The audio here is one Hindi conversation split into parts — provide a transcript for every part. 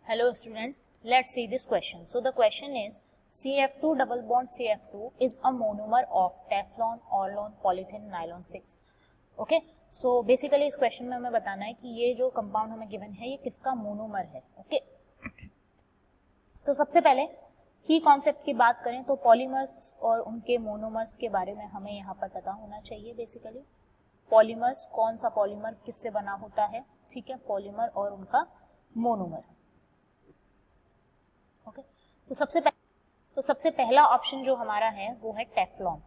Hello students, let's see this question. So the question is CF2 double bond CF2 is a monomer of Teflon, Orlon, polythene, nylon 6. Okay, so basically इस क्वेश्चन में हमें बताना है कि ये जो कंपाउंड हमें गिवन है ये किसका मोनोमर है. ओके, तो सबसे पहले की कॉन्सेप्ट की बात करें तो पॉलीमर्स और उनके मोनोमर्स के बारे में हमें यहाँ पर पता होना चाहिए. बेसिकली पॉलीमर्स, कौन सा पॉलीमर किससे बना होता है, ठीक है, पॉलीमर और उनका मोनोमर. ओके, तो सबसे पहला ऑप्शन जो हमारा है वो है टेफ्लॉन.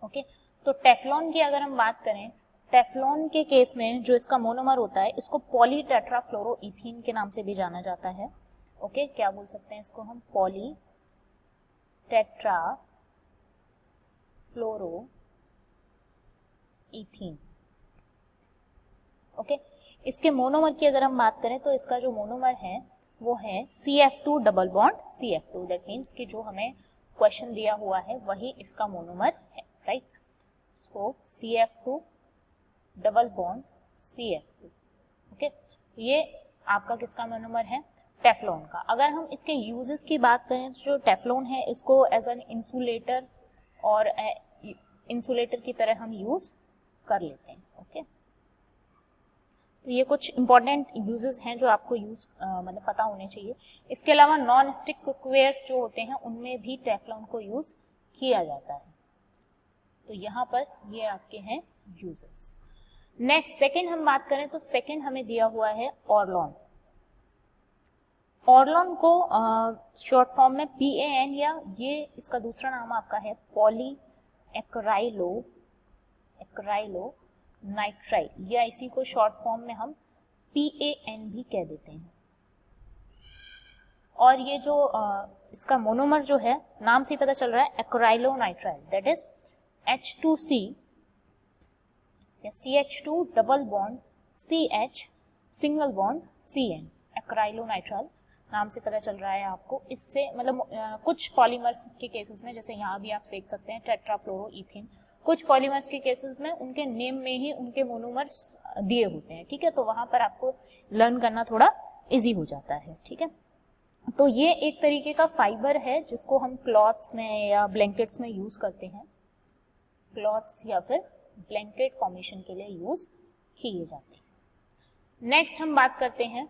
ओके, तो टेफ्लॉन की अगर हम बात करें, टेफ्लॉन के केस में जो इसका मोनोमर होता है इसको पॉली टेट्राफ्लोरोइथीन के नाम से भी जाना जाता है. ओके, क्या बोल सकते हैं इसको हम, पॉली टेट्राफ्लोरोइथीन. ओके, इसके मोनोमर की अगर हम बात करें तो इसका जो मोनोमर है वो है CF2 double bond CF2. That means कि जो हमें क्वेश्चन दिया हुआ है वही इसका मोनोमर है, राइट. सो CF2 double bond CF2. Okay, ये आपका किसका मोनोमर है, टेफ्लॉन का. अगर हम इसके यूजेस की बात करें तो जो टेफ्लॉन है इसको एज एन इंसुलेटर और इंसुलेटर की तरह हम यूज कर लेते हैं. ओके, तो ये कुछ इंपॉर्टेंट यूजेस हैं जो आपको मतलब पता होने चाहिए. इसके अलावा नॉन स्टिक कुकवेयर्स जो होते हैं उनमें भी टेफ्लॉन को यूज किया जाता है. तो यहाँ पर ये आपके हैं यूजेस. नेक्स्ट सेकंड हम बात करें तो सेकंड हमें दिया हुआ है ऑर्लॉन. ऑर्लॉन को शॉर्ट फॉर्म में PAN या ये इसका दूसरा नाम आपका है पॉली एक्राइलो नाइट्राइल, या इसी को शॉर्ट फॉर्म में हम PAN भी कह देते हैं. और ये जो इसका मोनोमर जो है नाम से ही पता चल रहा है acrylo nitrile, that is H2C या CH2 double bond CH single bond CN. Acrylonitrile नाम से पता चल रहा है आपको. इससे मतलब कुछ पॉलीमर्स के केसेस में, जैसे यहाँ भी आप देख सकते हैं टेट्राफ्लोरोइथीन, कुछ पॉलीमर्स के केसेस में उनके नेम में ही उनके मोनोमर्स दिए होते हैं, ठीक है. तो वहां पर आपको लर्न करना थोड़ा इजी हो जाता है, ठीक है. तो ये एक तरीके का फाइबर है जिसको हम क्लॉथ्स में या ब्लैंकेट्स में यूज करते हैं. क्लॉथ्स या फिर ब्लैंकेट फॉर्मेशन के लिए यूज किए जाते हैं. नेक्स्ट हम बात करते हैं,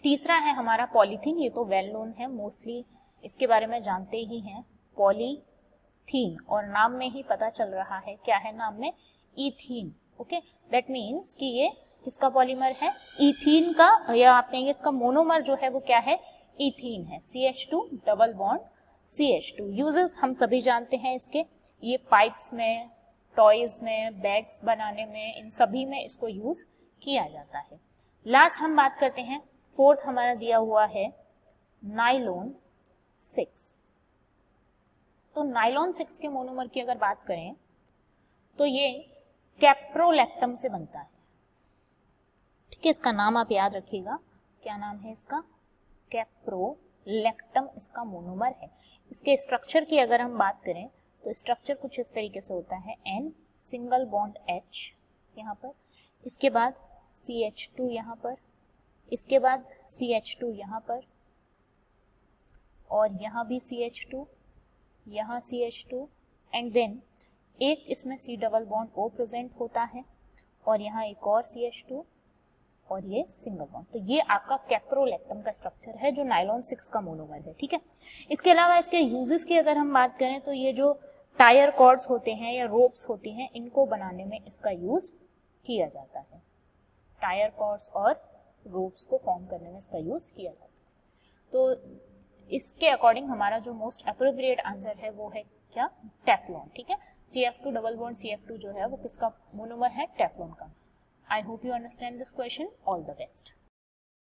तीसरा है हमारा पॉलीथीन. ये तो वेल नोन है, मोस्टली इसके बारे में जानते ही हैं, पॉलीथीन. और नाम में ही पता चल रहा है, क्या है नाम में, इथीन. ओके, दैट मीन्स कि ये किसका पॉलीमर है, इथीन का, या आप कहेंगे इसका मोनोमर जो है वो क्या है, इथीन है. CH2 double bond CH2. Uses हम सभी जानते हैं इसके, ये पाइप्स में, टॉयज में, बैग्स बनाने में, इन सभी में इसको यूज किया जाता है. लास्ट हम बात करते हैं, फोर्थ हमारा दिया हुआ है नाइलॉन 6. तो नाइलॉन 6 के मोनोमर की अगर बात करें तो ये कैप्रोलैक्टम से बनता है, ठीक है. इसका नाम आप याद रखिएगा, क्या नाम है इसका, कैप्रोलैक्टम इसका मोनोमर है. इसके स्ट्रक्चर की अगर हम बात करें तो स्ट्रक्चर कुछ इस तरीके से होता है, N सिंगल बॉन्ड H यहाँ पर, इसके बाद CH2 यहाँ पर, इसके बाद CH2 यहाँ पर, और यहाँ भी CH2, यहाँ CH2, एंड देन एक इसमें C double bond O present होता है, और यहाँ एक और CH2 और ये सिंगल बॉन्ड. तो ये आपका कैप्रोलैक्टम का स्ट्रक्चर है जो नाइलॉन 6 का मोनोमर है, ठीक है. इसके अलावा इसके यूजेस की अगर हम बात करें तो ये जो टायर कॉर्ड्स होते हैं या रोप्स होती हैं, इनको बनाने में इसका यूज किया जाता है. टायर कॉर्ड्स और रोप्स को फॉर्म करने में इसका यूज किया जाता है. तो इसके अकॉर्डिंग हमारा जो मोस्ट अप्रोप्रिएट आंसर है वो है क्या, टेफ्लॉन, ठीक है. CF2 डबल बॉन्ड CF2 जो है वो किसका मोनोमर है, टेफ्लॉन का. I hope you understand this question. All the best.